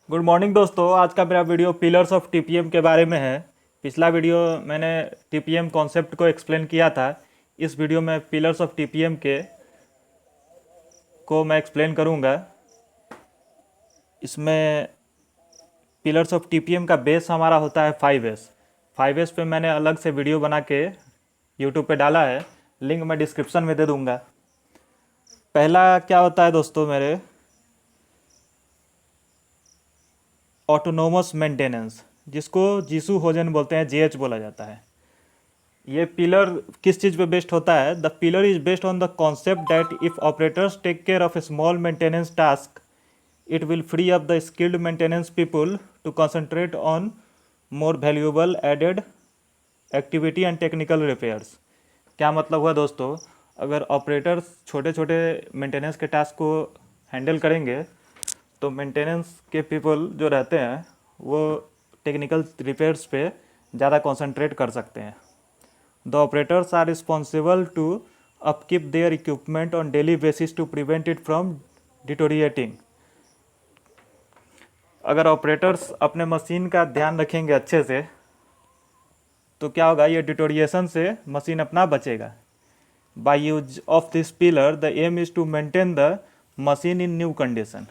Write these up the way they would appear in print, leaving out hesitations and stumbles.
Good morning दोस्तों। आज का मेरा वीडियो पिलर्स ऑफ टीपीएम के बारे में है। पिछला वीडियो मैंने टीपीएम कॉन्सेप्ट को एक्सप्लेन किया था। इस वीडियो में पिलर्स ऑफ टीपीएम के को मैं एक्सप्लेन करूंगा। इसमें पिलर्स ऑफ टीपीएम का बेस हमारा होता है 5S। 5S पे मैंने अलग से वीडियो बना के यूट्यूब पे डाला है, लिंक मैं डिस्क्रिप्शन में दे दूंगा। पहला क्या होता है दोस्तों मेरे, ऑटोनोमस मेंटेनेंस, जिसको जीसू होजन बोलते हैं, जेएच बोला जाता है। ये पिलर किस चीज़ पे बेस्ड होता है? The pillar is based on the concept that if operators take care of a small maintenance task it will free up the skilled maintenance people to concentrate on more valuable added activity and technical repairs. क्या मतलब हुआ दोस्तों? अगर operators छोटे छोटे maintenance के task को handle करेंगे तो मेंटेनेंस के पीपल जो रहते हैं वो टेक्निकल रिपेयर्स पे ज़्यादा कंसंट्रेट कर सकते हैं। The operators are responsible to upkeep their equipment on daily basis to prevent it from deteriorating। अगर ऑपरेटर्स अपने मशीन का ध्यान रखेंगे अच्छे से तो क्या होगा, ये डिटोरिएशन से मशीन अपना बचेगा। By use of this pillar the aim is to maintain the machine in new condition.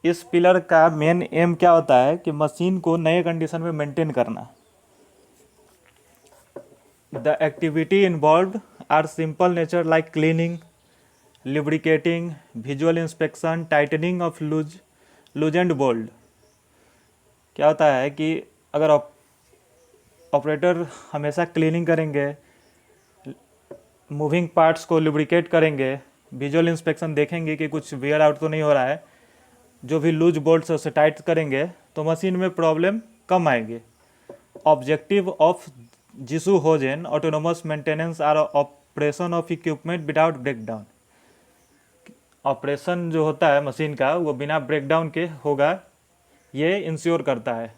इस पिलर का मेन एम क्या होता है कि मशीन को नए कंडीशन में मेंटेन करना। The activity involved are simple nature like cleaning, lubricating, visual inspection, tightening of loosened bolt। क्या होता है कि अगर ऑपरेटर हमेशा क्लीनिंग करेंगे, मूविंग पार्ट्स को लुब्रिकेट करेंगे, विजुअल इंस्पेक्शन देखेंगे कि कुछ वेयर आउट तो नहीं हो रहा है, जो भी लूज बोल्ट्स है उसे टाइट करेंगे तो मशीन में प्रॉब्लम कम आएगी। Objective of Jishu Hozen autonomous maintenance are operation of equipment without breakdown. Operation जो होता है मशीन का वो बिना ब्रेकडाउन के होगा, ये इंश्योर करता है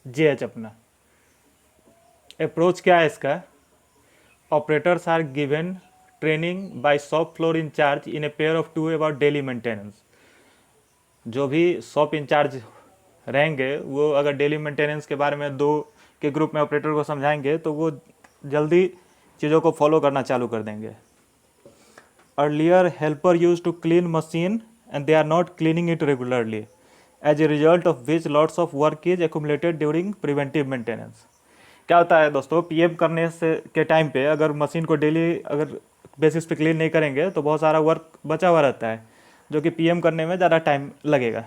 जेएच अपना। अप्रोच क्या है इसका? Operators are given training by shop floor in charge in a pair of 2 about daily maintenance. जो भी शॉप इंचार्ज रहेंगे वो अगर डेली मेंटेनेंस के बारे में 2 के ग्रुप में ऑपरेटर को समझाएंगे तो वो जल्दी चीज़ों को फॉलो करना चालू कर देंगे। Earlier helper use to clean machine and they are not cleaning it regularly as a result of which lots of work is accumulated during preventive maintenance. क्या होता है दोस्तों, पीएम करने से के टाइम पे अगर मशीन को डेली अगर बेसिस पे क्लीन नहीं करेंगे तो बहुत सारा वर्क बचा हुआ रहता है जो कि पीएम करने में ज़्यादा टाइम लगेगा।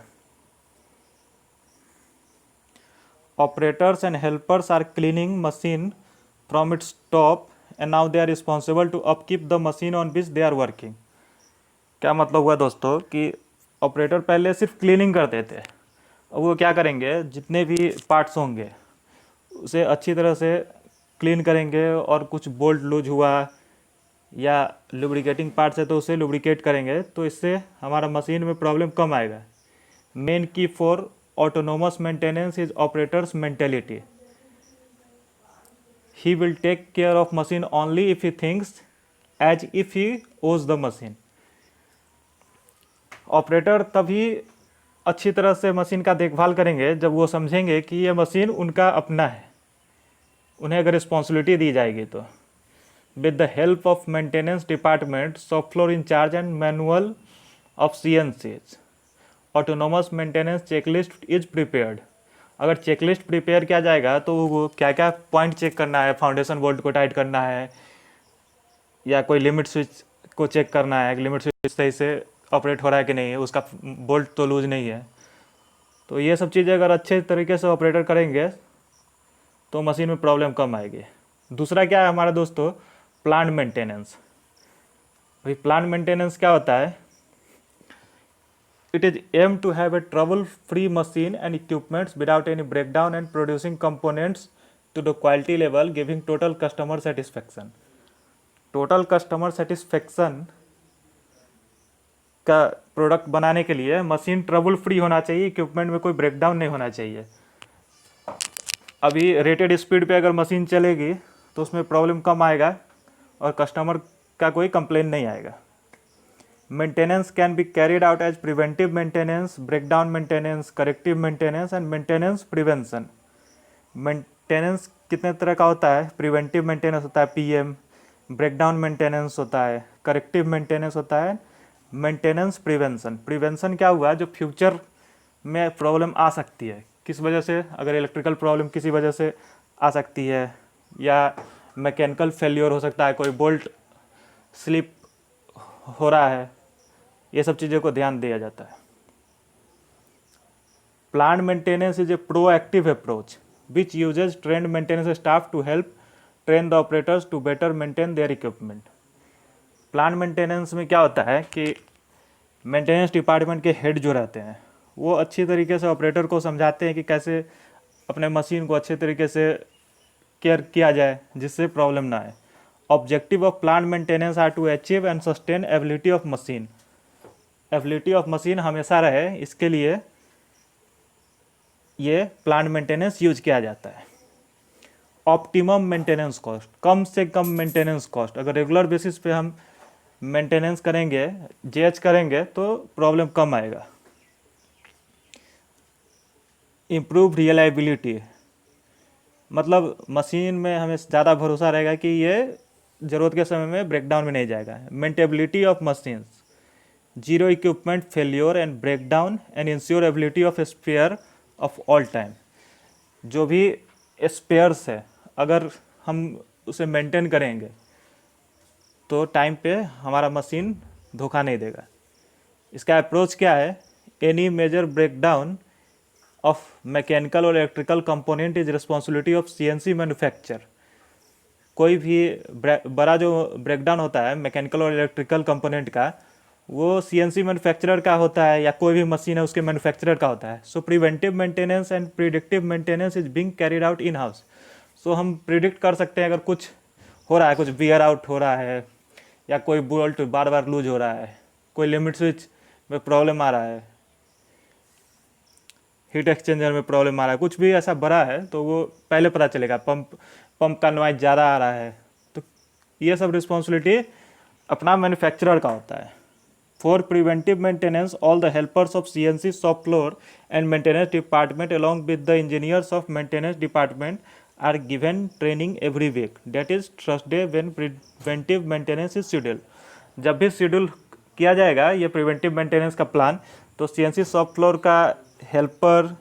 Operators and helpers are cleaning machine from its top and now they are responsible to upkeep the machine on which they are working। क्या मतलब हुआ दोस्तों कि ऑपरेटर पहले सिर्फ क्लीनिंग करते थे, अब वो क्या करेंगे, जितने भी पार्ट्स होंगे उसे अच्छी तरह से क्लीन करेंगे और कुछ बोल्ट लूज हुआ या लुब्रिकेटिंग पार्ट्स है तो उसे लुब्रिकेट करेंगे, तो इससे हमारा मशीन में प्रॉब्लम कम आएगा। मेन की for autonomous maintenance is operator's mentality। He will take care of machine only if he thinks as if he owes the machine। Operator तभी अच्छी तरह से मशीन का देखभाल करेंगे जब वो समझेंगे कि ये मशीन उनका अपना है, उन्हें अगर रिस्पॉन्सिबिलिटी दी जाएगी तो। With the help of maintenance department, shop floor in charge and manual of CNCs autonomous maintenance checklist is prepared. अगर चेकलिस्ट प्रिपेयर किया जाएगा तो वो क्या क्या पॉइंट चेक करना है, फाउंडेशन बोल्ट को टाइट करना है या कोई लिमिट स्विच को चेक करना है, लिमिट स्विच सही से ऑपरेट हो रहा है कि नहीं है, उसका बोल्ट तो लूज नहीं है। तो ये सब चीज़ें अगर अच्छे तरीके से ऑपरेटर करेंगे तो मशीन में प्रॉब्लम कम आएगी। दूसरा क्या है हमारा दोस्तों, प्लांट मेंटेनेंस। भाई प्लांट मेंटेनेंस क्या होता है? It is aimed to have a trouble-free machine and equipments without any breakdown and producing components to the quality level, giving total customer satisfaction। Total customer satisfaction का product बनाने के लिए machine trouble free होना चाहिए, equipment में कोई breakdown नहीं होना चाहिए। अभी रेटेड स्पीड पे अगर मशीन चलेगी तो उसमें प्रॉब्लम कम आएगा और कस्टमर का कोई कंप्लेन नहीं आएगा। Maintenance can be carried out as preventive maintenance, breakdown maintenance, corrective maintenance and maintenance prevention. Maintenance कितने तरह का होता है? प्रिवेंटिव मेंटेनेंस होता है पीएम, ब्रेकडाउन मेंटेनेंस होता है, करेक्टिव मेंटेनेंस होता है, मेंटेनेंस प्रिवेंशन। प्रिवेंशन क्या हुआ? जो फ्यूचर में प्रॉब्लम आ सकती है, किस वजह से? अगर इलेक्ट्रिकल प्रॉब्लम किसी वजह से आ सकती है, या मैकेनिकल फेल्योर हो सकता है, कोई बोल्ट स्लिप हो रहा है, ये सब चीज़ों को ध्यान दिया जाता है। Plant maintenance is a proactive approach which uses trained maintenance staff to help train the operators to better maintain their equipment. Plant maintenance में क्या होता है कि मेंटेनेंस डिपार्टमेंट के हेड जो रहते हैं वो अच्छी तरीके से ऑपरेटर को समझाते हैं कि कैसे अपने मशीन को अच्छे तरीके से केयर किया जाए जिससे प्रॉब्लम ना आए। Objective of plant maintenance are to achieve and sustain ability of machine. Ability of machine हमेशा रहे, इसके लिए ये प्लांट मेंटेनेंस यूज किया जाता है। ऑप्टिमम मेंटेनेंस कॉस्ट, कम से कम मेंटेनेंस कॉस्ट। अगर रेगुलर बेसिस पे हम मेंटेनेंस करेंगे, जेएच करेंगे तो प्रॉब्लम कम आएगा। इम्प्रूव रिलायबिलिटी, मतलब मशीन में हमें ज़्यादा भरोसा रहेगा कि ये ज़रूरत के समय में ब्रेकडाउन में नहीं जाएगा। Maintainability of machines, zero equipment failure and breakdown and ensure ability of spare of all time. जो भी स्पेयर्स है अगर हम उसे मेंटेन करेंगे तो टाइम पे हमारा मशीन धोखा नहीं देगा। इसका अप्रोच क्या है? Any major breakdown of mechanical और electrical component is responsibility of CNC manufacture. कोई भी बड़ा जो ब्रेकडाउन होता है मैकेनिकल और इलेक्ट्रिकल कंपोनेंट का, वो सीएनसी मैन्युफैक्चरर का होता है या कोई भी मशीन है उसके मैन्युफैक्चरर का होता है। So preventive maintenance and predictive maintenance is being carried out in house. So हम प्रिडिक्ट कर सकते हैं अगर कुछ हो रहा है, कुछ वियर आउट हो रहा है या कोई बोल्ट बार बार लूज हो रहा है, कोई लिमिट स्विच में प्रॉब्लम आ रहा है, हीट एक्सचेंजर में प्रॉब्लम आ रहा है, कुछ भी ऐसा बड़ा है तो वो पहले पता चलेगा। पंप का नॉइज ज़्यादा आ रहा है, तो ये सब रिस्पॉन्सिबिलिटी अपना मैन्युफैक्चरर का होता है। For preventive maintenance all the helpers of CNC shop floor and maintenance department along with the engineers of maintenance department are given training every week, date is Thursday when preventive maintenance is schedule. जब भी schedule किया जाएगा ये preventive maintenance का plan, तो CNC shop floor का helper,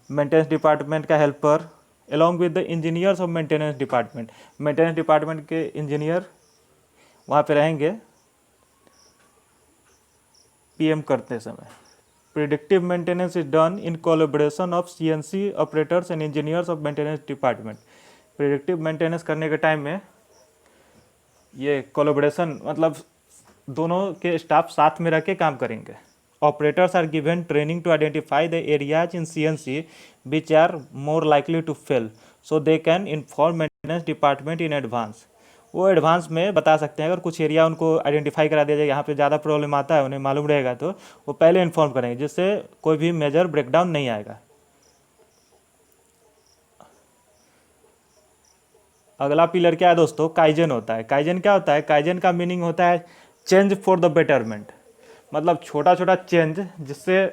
maintenance department का helper along with the engineers of maintenance department, maintenance department के इंजीनियर वहाँ पे रहेंगे पीएम करते समय। Predictive maintenance is done in collaboration of CNC operators and engineers of maintenance department. Predictive maintenance करने के time में ये कोलैबोरेशन मतलब दोनों के स्टाफ साथ में रह के काम करेंगे। Operators are given training to identify the areas in CNC which are more likely to fail, so they can inform maintenance department in advance. वो एडवांस में बता सकते हैं, अगर कुछ एरिया उनको आइडेंटिफाई करा दिया जाए यहाँ पे ज़्यादा प्रॉब्लम आता है, उन्हें मालूम रहेगा तो वो पहले इन्फॉर्म करेंगे जिससे कोई भी मेजर ब्रेकडाउन नहीं आएगा। अगला पिलर क्या है दोस्तों? काइजन होता है। काइजन क्या होता है? काइजन का मीनिंग होता है चेंज फॉर द बेटरमेंट, मतलब छोटा छोटा चेंज जिससे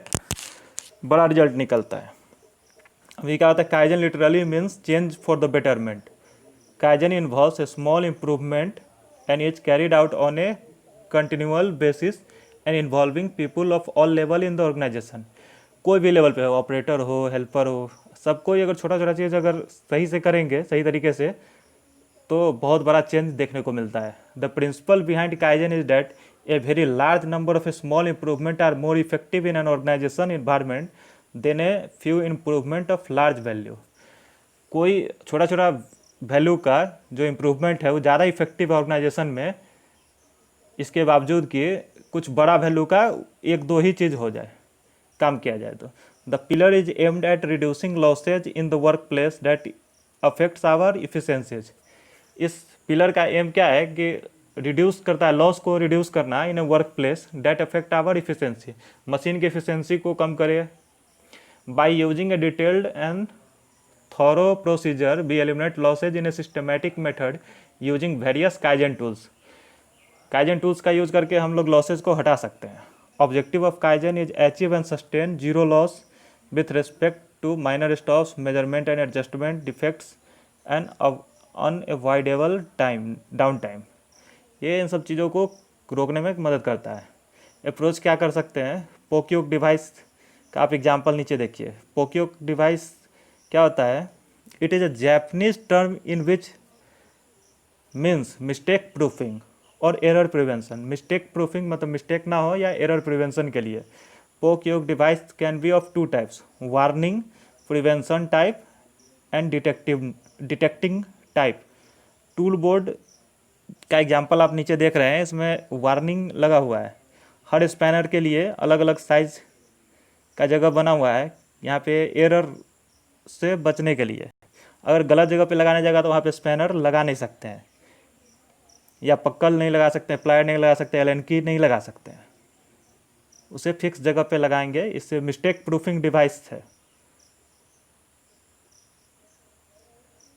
बड़ा रिजल्ट निकलता है। अभी क्या होता है? Kaizen literally means change for the betterment. Kaizen involves a small improvement and is carried out on a continual basis and involving people of all level in the organization। कोई भी लेवल पे हो, ऑपरेटर हो, helper हो, सबको अगर छोटा छोटा चीज़ अगर सही से करेंगे, सही तरीके से, तो बहुत बड़ा चेंज देखने को मिलता है। The principle behind kaizen is that a very large number of a small improvement are more effective in an organization environment than a few improvement of large value. कोई छोटा छोटा वैल्यू का जो इम्प्रूवमेंट है वो ज़्यादा इफेक्टिव ऑर्गेनाइजेशन में, इसके बावजूद कि कुछ बड़ा वैल्यू का एक दो ही चीज़ हो जाए, काम किया जाए तो। The pillar is aimed at reducing losses in the work place that affects our efficiencies. इस पिलर का एम क्या है कि रिड्यूस करता है, लॉस को रिड्यूस करना in a work place that affect our efficiency, machine की इफिशेंसी को कम करे। By using a detailed and thorough procedure we eliminate losses in a systematic method using various Kaizen tools। Kaizen tools का use करके हम लोग losses को हटा सकते हैं। Objective of kaizen is achieve and sustain zero loss with respect to minor stops, measurement and adjustment, defects and unavoidable down time. ये इन सब चीज़ों को रोकने में मदद करता है। अप्रोच क्या कर सकते हैं, पोक्योक डिवाइस का आप एग्जाम्पल नीचे देखिए। पोक्योक डिवाइस क्या होता है, it is a Japanese term in which means mistake proofing और एरर प्रिवेंशन। मिस्टेक प्रूफिंग मतलब मिस्टेक ना हो या एरर प्रिवेंशन के लिए। Poka yoke device can be of two types, warning prevention type and detecting type. Tool board का example आप नीचे देख रहे हैं, इसमें वार्निंग लगा हुआ है। हर स्पैनर के लिए अलग अलग साइज का जगह बना हुआ है यहाँ पे एरर से बचने के लिए। अगर गलत जगह पे लगाने जाएगा तो वहाँ पे स्पैनर लगा नहीं सकते हैं, या पक्कल नहीं लगा सकते हैं, प्लायर नहीं लगा सकते, एलन की नहीं लगा सकते हैं, उसे फिक्स जगह पे लगाएंगे। इससे मिस्टेक प्रूफिंग डिवाइस है।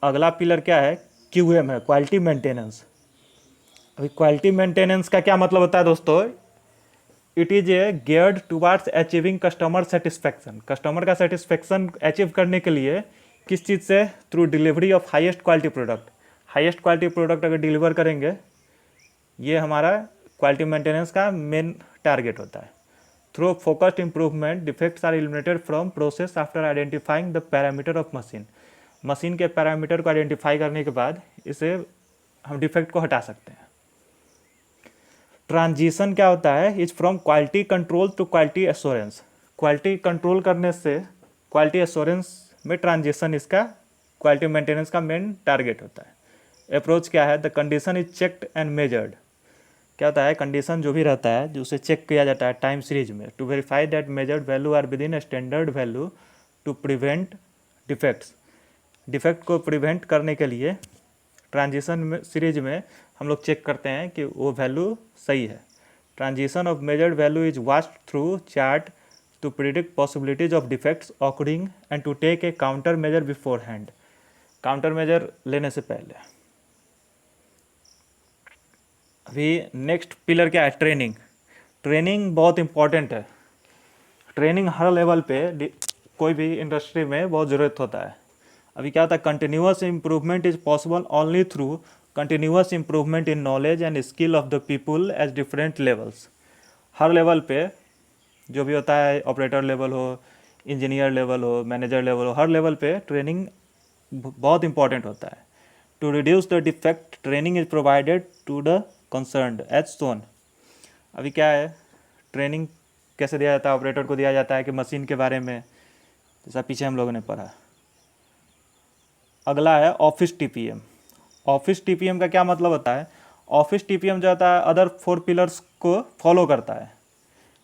अगला पिलर क्या है, QM है, क्वालिटी मेंटेनेंस। अभी क्वालिटी मेंटेनेंस का क्या मतलब होता है दोस्तों, it is a geared towards achieving customer satisfaction. Customer का सेटिस्फैक्शन अचीव करने के लिए किस चीज़ से, through delivery of highest quality product. Highest quality product अगर डिलीवर करेंगे, ये हमारा क्वालिटी मेंटेनेंस का मेन टारगेट होता है। Through focused improvement defects are eliminated from process after identifying the parameter of machine. Machine के पैरामीटर को आइडेंटिफाई करने के बाद इसे हम डिफेक्ट को हटा सकते हैं। ट्रांजिशन क्या होता है, is from quality control to quality assurance. Quality control करने से क्वालिटी एश्योरेंस में ट्रांजिशन इसका क्वालिटी मेंटेनेंस का मेन टारगेट होता है। अप्रोच क्या है, the condition is checked and measured. क्या होता है, कंडीशन जो भी रहता है जो उसे चेक किया जाता है टाइम सीरीज में, to verify that measured value are within standard value to prevent defects. Defect को प्रिवेंट करने के लिए ट्रांजिशन में सीरीज में हम लोग चेक करते हैं कि वो वैल्यू सही है। Transition of measured value is watched through chart to predict possibilities of defects occurring and to take a counter measure beforehand. Counter measure लेने से पहले। अभी नेक्स्ट पिलर क्या है, ट्रेनिंग। ट्रेनिंग बहुत इंपॉर्टेंट है। ट्रेनिंग हर लेवल पे कोई भी इंडस्ट्री में बहुत ज़रूरत होता है। अभी क्या होता है, continuous improvement is possible only through continuous improvement in knowledge and skill of the people as different levels. हर लेवल पे जो भी होता है, ऑपरेटर लेवल हो, इंजीनियर लेवल हो, मैनेजर लेवल हो, हर लेवल पे ट्रेनिंग बहुत इंपॉर्टेंट होता है। To reduce the defect training is provided to the concerned as soon. अभी क्या है, ट्रेनिंग कैसे दिया जाता है, ऑपरेटर को दिया जाता है कि मशीन के बारे में, जैसा पीछे हम लोगों ने पढ़ा। अगला है ऑफिस TPM। ऑफिस TPM का क्या मतलब होता है, ऑफिस TPM जो होता है अदर 4 पिलर्स को फॉलो करता है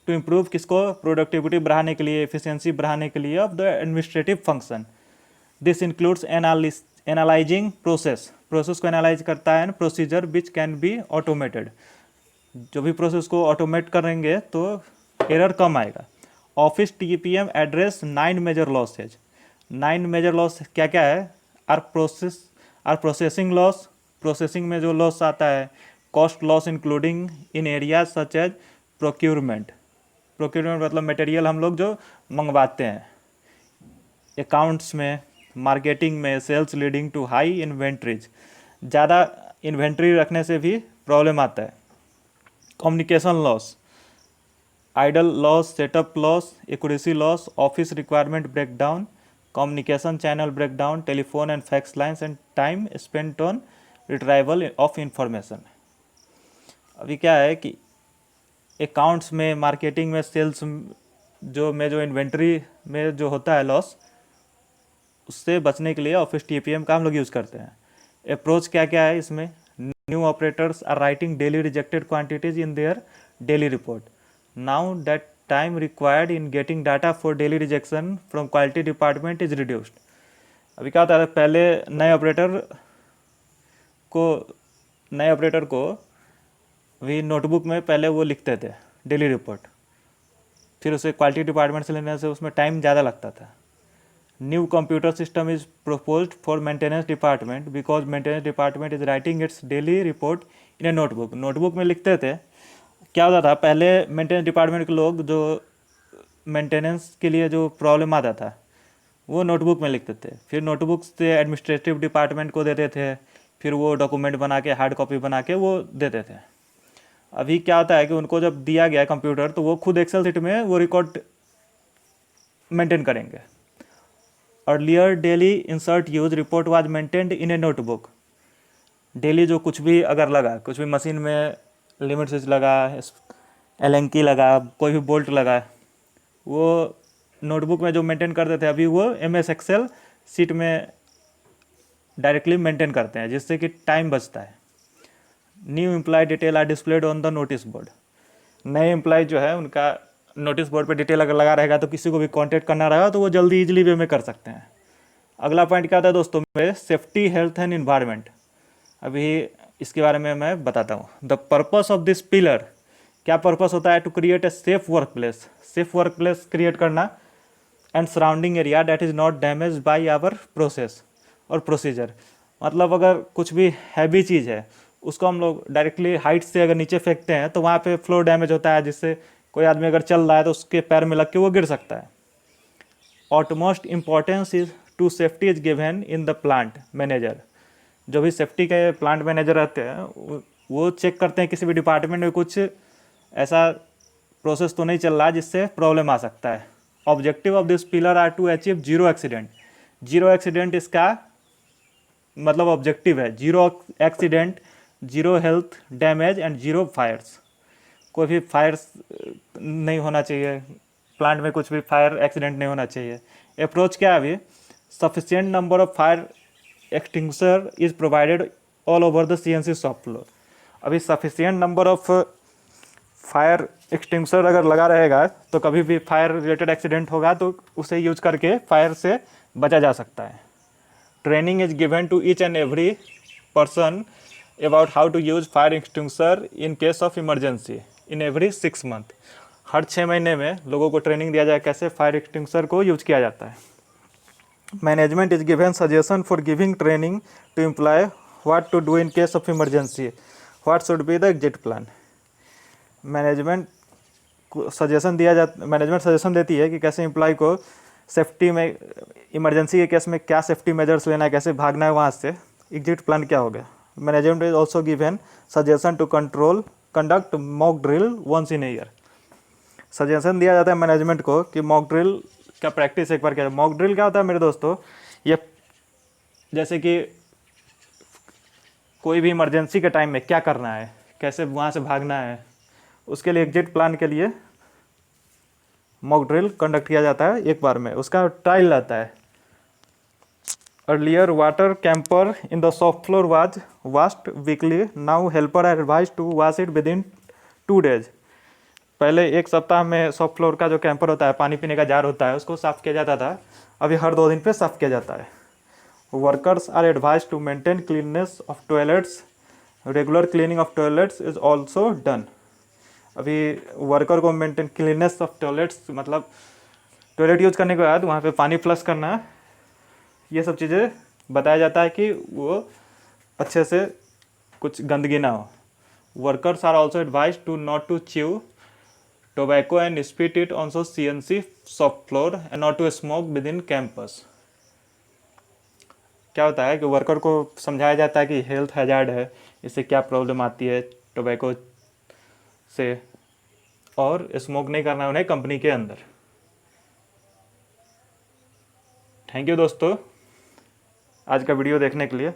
टू इम्प्रूव किसको, प्रोडक्टिविटी बढ़ाने के लिए, एफिशिएंसी बढ़ाने के लिए of the administrative function. This includes analysing process को एनालाइज करता है, procedure which can be automated. जो भी प्रोसेस को ऑटोमेट करेंगे तो एरर कम आएगा। Office TPM address 9 major losses. 9 major loss क्या क्या है, आर प्रोसेसिंग लॉस, प्रोसेसिंग में जो लॉस आता है, cost loss including in areas such as procurement मतलब मटेरियल हम लोग जो मंगवाते हैं, अकाउंट्स में, मार्केटिंग में, sales leading to high inventories. ज़्यादा इन्वेंट्री रखने से भी प्रॉब्लम आता है। Communication loss, idle loss, setup loss, accuracy loss, office requirement breakdown, communication channel breakdown, telephone and fax lines and time spent on retrieval of information। अभी क्या है कि अकाउंट्स में, मार्केटिंग में, सेल्स जो इन्वेंट्री में जो होता है लॉस, उससे बचने के लिए ऑफिस TPM का हम लोग यूज़ करते हैं। अप्रोच क्या क्या है इसमें, new operators are writing daily rejected quantities in their daily report. Now that time required in getting data for daily rejection from quality department is reduced। अभी क्या होता है, पहले नए ऑपरेटर को भी नोटबुक में पहले वो लिखते थे डेली रिपोर्ट, फिर उसे क्वालिटी डिपार्टमेंट से लेने से उसमें टाइम ज़्यादा लगता था। New computer system is proposed for maintenance department because maintenance department is writing it's daily report in A notebook. Notebook में लिखते थे। क्या होता था पहले मेंटेनेंस डिपार्टमेंट के लोग जो मेंटेनेंस के लिए जो प्रॉब्लम आता था वो नोटबुक में लिखते थे, फिर नोटबुक से एडमिनिस्ट्रेटिव डिपार्टमेंट को देते थे, फिर वो डॉक्यूमेंट बना के हार्ड कॉपी बना के वो देते थे। अभी क्या होता है कि उनको जब दिया गया कंप्यूटर तो वो खुद एक्सेल शीट में वो रिकॉर्ड मेंटेन करेंगे। Earlier daily insert use report was maintained in A notebook. Daily जो कुछ भी अगर लगा, कुछ भी मशीन में लिमिट स्विच लगा, एलेंकी लगा, कोई भी बोल्ट लगा, वो नोटबुक में जो मेंटेन करते थे अभी वो MS एक्सेल सीट में डायरेक्टली मेंटेन करते हैं, जिससे कि टाइम बचता है। New employee detail are displayed on the notice board. नए एम्प्लॉय जो है उनका नोटिस बोर्ड पे डिटेल अगर लगा रहेगा तो किसी को भी कांटेक्ट करना रहेगा तो वो जल्दी इजीली वे में कर सकते हैं। अगला पॉइंट क्या आता है दोस्तों मेरे, सेफ्टी, हेल्थ एंड इन्वायरमेंट। अभी इसके बारे में मैं बताता हूँ। The purpose of this pillar, क्या पर्पस होता है, to create a safe work place, safe work place create करना, and surrounding area that is not damage by our process और प्रोसीजर। मतलब अगर कुछ भी हैवी चीज़ है उसको हम लोग डायरेक्टली हाइट से अगर नीचे फेंकते हैं तो वहाँ पे फ्लोर डैमेज होता है, जिससे कोई आदमी अगर चल रहा है तो उसके पैर में लग के वो गिर सकता है। Utmost importance is to safety is given in the plant manager. जो भी सेफ्टी के प्लांट मैनेजर रहते हैं वो चेक करते हैं किसी भी डिपार्टमेंट में कुछ ऐसा प्रोसेस तो नहीं चल रहा जिससे प्रॉब्लम आ सकता है। Objective of this pillar are to achieve zero accident. Zero accident इसका मतलब ऑब्जेक्टिव है, zero accident, zero health damage and zero fires. कोई भी फायर्स नहीं होना चाहिए, प्लांट में कुछ भी फायर एक्सीडेंट नहीं होना चाहिए। अप्रोच क्या है अभी, sufficient number of fire extinguisher is provided all over the CNC shop floor. अभी sufficient number of fire extinguisher अगर लगा रहेगा तो कभी भी फायर रिलेटेड एक्सीडेंट होगा तो उसे यूज करके फायर से बचा जा सकता है। Training is given to each and every person about how to use fire extinguisher in case of emergency in every 6 month. हर 6 महीने में लोगों को ट्रेनिंग दिया जाए कैसे फायर एक्सटिंग्विशर को यूज किया जाता है। Management is given suggestion for giving training to employee what to do in case of emergency, what should be the exit plan. Management suggestion देती है कि कैसे एम्प्लॉय को सेफ्टी में, इमरजेंसी के केस में क्या सेफ्टी मेजर्स लेना है, कैसे भागना है वहाँ से, एग्जिट प्लान क्या होगा। Management is also given suggestion to conduct mock drill once in a year. Suggestion दिया जाता है मैनेजमेंट को कि मॉक ड्रिल का प्रैक्टिस एक बार किया जाए। मॉक ड्रिल क्या होता है मेरे दोस्तों, ये जैसे कि कोई भी इमरजेंसी के टाइम में क्या करना है, कैसे वहाँ से भागना है, उसके लिए एग्जिट प्लान के लिए मॉक ड्रिल कंडक्ट किया जाता है एक बार में, उसका ट्रायल रहता है। Earlier water camper in the shop floor was washed weekly, now helper are advise to wash it within 2 days। पहले एक सप्ताह में शॉप फ्लोर का जो कैंपर होता है, पानी पीने का जार होता है, उसको साफ़ किया जाता था, अभी हर 2 दिन पे साफ़ किया जाता है। Workers are advise to maintain cleanness of toilets, regular cleaning of toilets is also done. अभी वर्कर को मेंटेन क्लीननेस ऑफ टॉयलेट्स मतलब टॉयलेट यूज करने के बाद वहाँ पे पानी फ्लश करना, ये सब चीज़ें बताया जाता है कि वो अच्छे से कुछ गंदगी ना हो। Workers are also advise to not to chew tobacco and spit it on CNC shop floor and not to smoke within campus. क्या होता है कि वर्कर को समझाया जाता है कि हेल्थ हैजार्ड है, इससे क्या प्रॉब्लम आती है टोबैको से, और स्मोक नहीं करना है उन्हें कंपनी के अंदर। थैंक यू दोस्तों आज का वीडियो देखने के लिए।